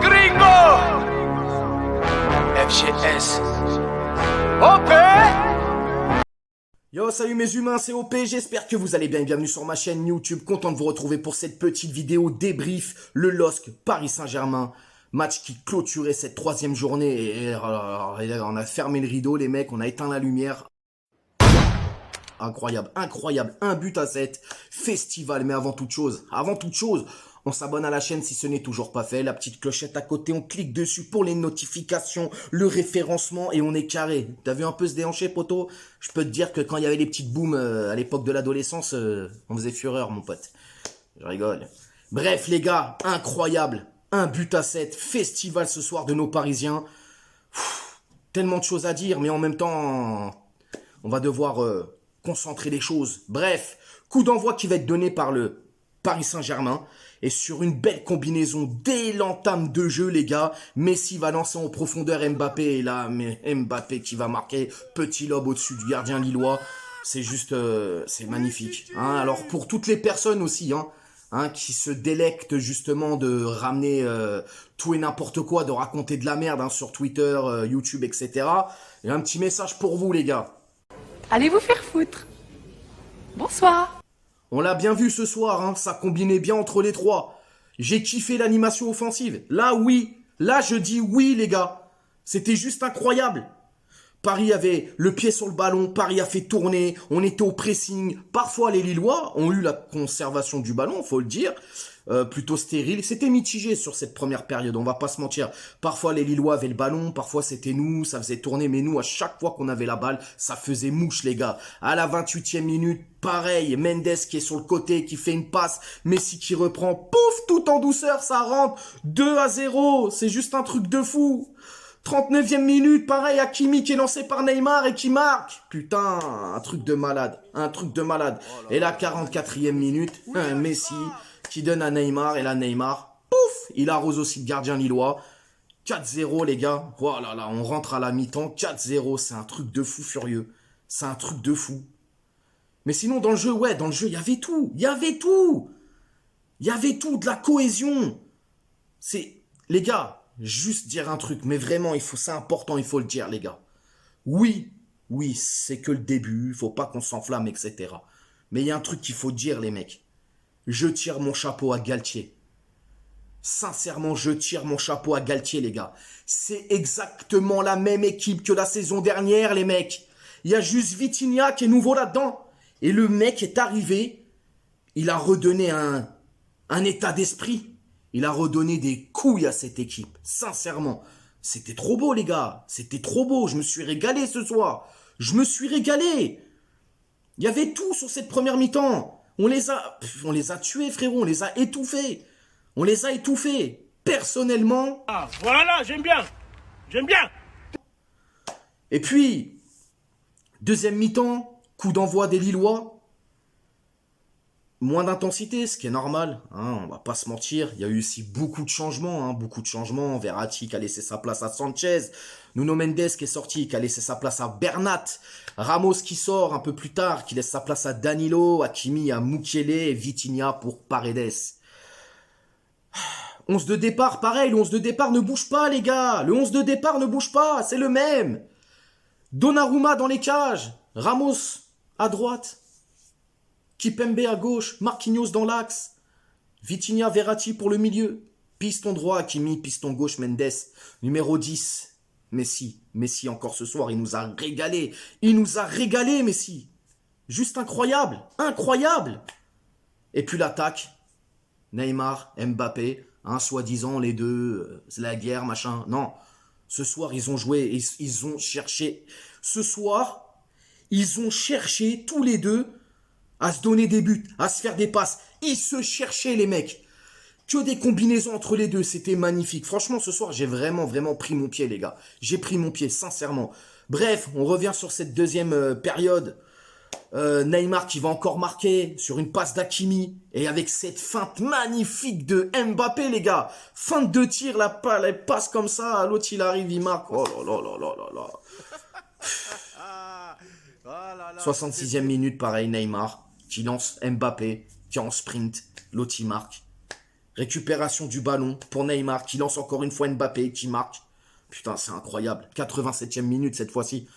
gringo. FGS. OP. Yo, salut mes humains, c'est OP, j'espère que vous allez bien et bienvenue sur ma chaîne YouTube. Content de vous retrouver pour cette petite vidéo débrief. Le LOSC Paris Saint-Germain, match qui clôturait cette troisième journée. Et on a fermé le rideau les mecs, on a éteint la lumière. Incroyable, incroyable, 1-7, festival. Mais avant toute chose, on s'abonne à la chaîne si ce n'est toujours pas fait. La petite clochette à côté, on clique dessus pour les notifications, le référencement et on est carré. T'as vu un peu se déhancher, poto? Je peux te dire que quand il y avait les petites booms à l'époque de l'adolescence, on faisait fureur, mon pote. Je rigole. Bref, les gars, incroyable. 1-7, festival ce soir de nos Parisiens. Tellement de choses à dire, mais en même temps, on va devoir concentrer les choses. Bref, coup d'envoi qui va être donné par le Paris Saint-Germain. Et sur une belle combinaison dès l'entame de jeu, les gars, Messi va lancer en profondeur Mbappé. Et là, mais Mbappé qui va marquer petit lob au-dessus du gardien lillois. C'est juste, c'est magnifique. Hein. Alors pour toutes les personnes aussi, qui se délectent justement de ramener tout et n'importe quoi, de raconter de la merde sur Twitter, YouTube, etc. Il y a un petit message pour vous, les gars. Allez vous faire foutre. Bonsoir. On l'a bien vu ce soir, ça combinait bien entre les trois. J'ai kiffé l'animation offensive. Là, oui. Là, je dis oui, les gars. C'était juste incroyable. Paris avait le pied sur le ballon, Paris a fait tourner, on était au pressing. Parfois, les Lillois ont eu la conservation du ballon, faut le dire, plutôt stérile. C'était mitigé sur cette première période, on va pas se mentir. Parfois, les Lillois avaient le ballon, parfois c'était nous, ça faisait tourner. Mais nous, à chaque fois qu'on avait la balle, ça faisait mouche, les gars. À la 28e minute, pareil, Mendes qui est sur le côté, qui fait une passe, Messi qui reprend, pouf, tout en douceur, ça rentre. 2-0, c'est juste un truc de fou. 39e minute, pareil, Hakimi qui est lancé par Neymar et qui marque. Putain, un truc de malade, un truc de malade. Et la 44e minute, Messi qui donne à Neymar et là Neymar, pouf, il arrose aussi le gardien lillois. 4-0 les gars, voilà, là, on rentre à la mi-temps, 4-0, c'est un truc de fou furieux. C'est un truc de fou. Mais sinon dans le jeu, il y avait tout, il y avait tout. Il y avait tout, de la cohésion. C'est, les gars, juste dire un truc, mais vraiment, c'est important, il faut le dire, les gars. Oui, c'est que le début, faut pas qu'on s'enflamme, etc. Mais il y a un truc qu'il faut dire, les mecs. Je tire mon chapeau à Galtier. Sincèrement, je tire mon chapeau à Galtier, les gars. C'est exactement la même équipe que la saison dernière, les mecs. Il y a juste Vitinha qui est nouveau là-dedans. Et le mec est arrivé, il a redonné un état d'esprit. Il a redonné des couilles à cette équipe. Sincèrement. C'était trop beau, les gars. C'était trop beau. Je me suis régalé ce soir. Je me suis régalé. Il y avait tout sur cette première mi-temps. On les a tués, frérot. On les a étouffés. On les a étouffés. Personnellement. Ah, voilà, j'aime bien. J'aime bien. Et puis, deuxième mi-temps, coup d'envoi des Lillois. Moins d'intensité, ce qui est normal, on va pas se mentir. Il y a eu aussi beaucoup de changements, Verratti qui a laissé sa place à Sanchez, Nuno Mendes qui est sorti, qui a laissé sa place à Bernat, Ramos qui sort un peu plus tard, qui laisse sa place à Danilo, Hakimi à Mukiele et Vitinha pour Paredes. 11 de départ, pareil, le 11 de départ ne bouge pas, les gars. Le 11 de départ ne bouge pas, c'est le même. Donnarumma dans les cages, Ramos à droite. Kipembe à gauche, Marquinhos dans l'axe, Vitinha, Verratti pour le milieu, piston droit, Hakimi, piston gauche, Mendes, numéro 10, Messi. Messi encore ce soir, il nous a régalé. Il nous a régalé, Messi. Juste incroyable, incroyable. Et puis l'attaque, Neymar, Mbappé, soi-disant les deux, c'est la guerre, machin. Non, ce soir ils ont joué, ils ont cherché. Ce soir, ils ont cherché tous les deux à se donner des buts, à se faire des passes. Ils se cherchaient, les mecs. Que des combinaisons entre les deux, c'était magnifique. Franchement, ce soir, j'ai vraiment pris mon pied, les gars. J'ai pris mon pied, sincèrement. Bref, on revient sur cette deuxième période. Neymar qui va encore marquer sur une passe d'Hakimi. Et avec cette feinte magnifique de Mbappé, les gars. Feinte de tir, la passe comme ça. L'autre, il arrive, il marque. Oh là là là là là là. 66e minute, pareil, Neymar qui lance Mbappé, qui est en sprint, l'autre il marque. Récupération du ballon pour Neymar, qui lance encore une fois Mbappé, qui marque. Putain, c'est incroyable. 87e minute cette fois-ci.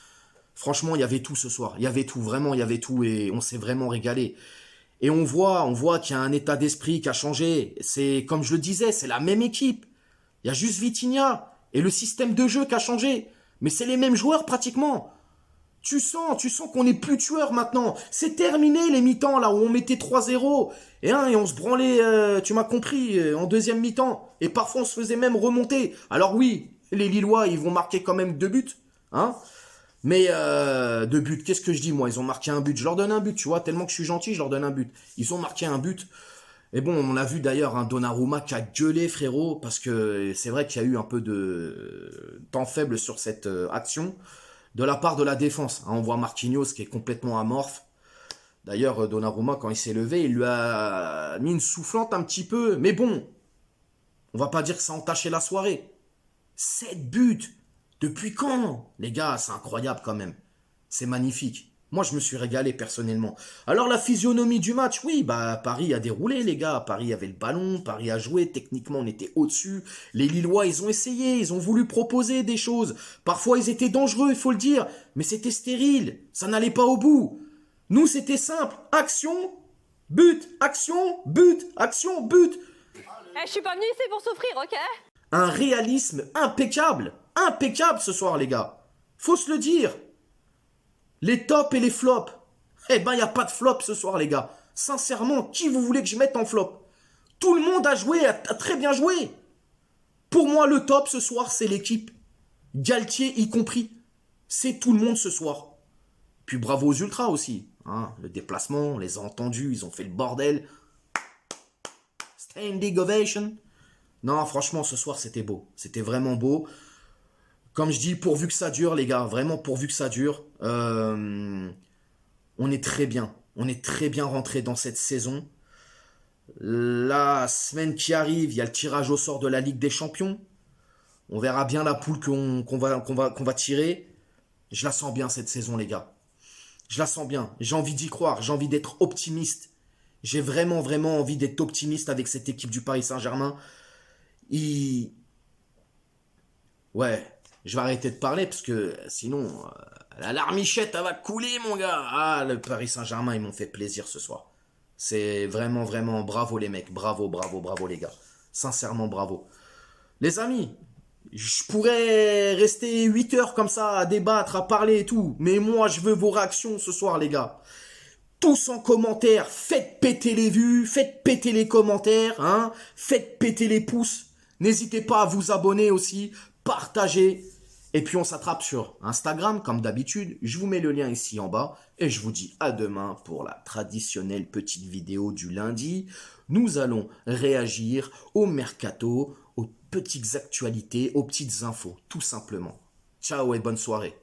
Franchement, il y avait tout ce soir. Il y avait tout, vraiment, il y avait tout. Et on s'est vraiment régalé. Et on voit qu'il y a un état d'esprit qui a changé. C'est, comme je le disais, c'est la même équipe. Il y a juste Vitinha. Et le système de jeu qui a changé. Mais c'est les mêmes joueurs pratiquement. Tu sens qu'on est plus tueur maintenant. C'est terminé les mi-temps là où on mettait 3-0. Et on se branlait, tu m'as compris, en deuxième mi-temps. Et parfois on se faisait même remonter. Alors oui, les Lillois, ils vont marquer quand même 2 buts. Hein. Mais 2 buts, qu'est-ce que je dis moi? Ils ont marqué un but. Je leur donne un but, tu vois. Tellement que je suis gentil, je leur donne un but. Ils ont marqué un but. Et bon, on a vu d'ailleurs un Donnarumma qui a gueulé, frérot. Parce que c'est vrai qu'il y a eu un peu de temps faible sur cette action. De la part de la défense. On voit Marquinhos qui est complètement amorphe. D'ailleurs, Donnarumma, quand il s'est levé, il lui a mis une soufflante un petit peu. Mais bon, on va pas dire que ça a entaché la soirée. 7 buts. Depuis quand? Les gars, c'est incroyable quand même. C'est magnifique. Moi, je me suis régalé personnellement. Alors, la physionomie du match, oui, bah Paris a déroulé, les gars. Paris avait le ballon, Paris a joué. Techniquement, on était au-dessus. Les Lillois, ils ont essayé, ils ont voulu proposer des choses. Parfois, ils étaient dangereux, il faut le dire. Mais c'était stérile. Ça n'allait pas au bout. Nous, c'était simple. Action, but, action, but, action, but. Je suis pas venue ici pour souffrir, ok? Un réalisme impeccable. Impeccable ce soir, les gars. Faut se le dire. Les tops et les flops. Eh ben, il n'y a pas de flop ce soir, les gars. Sincèrement, qui vous voulez que je mette en flop? Tout le monde a joué, a très bien joué. Pour moi, le top ce soir, c'est l'équipe. Galtier y compris. C'est tout le monde ce soir. Puis bravo aux Ultras aussi. Hein, le déplacement, on les a entendus, ils ont fait le bordel. Standing ovation. Non, franchement, ce soir, c'était beau. C'était vraiment beau. Comme je dis, pourvu que ça dure, les gars. Vraiment, pourvu que ça dure. On est très bien. On est très bien rentré dans cette saison. La semaine qui arrive, il y a le tirage au sort de la Ligue des Champions. On verra bien la poule qu'on va tirer. Je la sens bien, cette saison, les gars. Je la sens bien. J'ai envie d'y croire. J'ai envie d'être optimiste. J'ai vraiment, vraiment envie d'être optimiste avec cette équipe du Paris Saint-Germain. Ouais, je vais arrêter de parler parce que sinon, la larmichette, elle va couler, mon gars. Ah, le Paris Saint-Germain, ils m'ont fait plaisir ce soir. C'est vraiment, vraiment bravo les mecs. Bravo, bravo, bravo les gars. Sincèrement, bravo. Les amis, je pourrais rester 8 heures comme ça à débattre, à parler et tout. Mais moi, je veux vos réactions ce soir, les gars. Tous en commentaire, faites péter les vues, faites péter les commentaires, hein, faites péter les pouces. N'hésitez pas à vous abonner aussi, partager. Et puis on s'attrape sur Instagram, comme d'habitude. Je vous mets le lien ici en bas. Et je vous dis à demain pour la traditionnelle petite vidéo du lundi. Nous allons réagir au mercato, aux petites actualités, aux petites infos, tout simplement. Ciao et bonne soirée.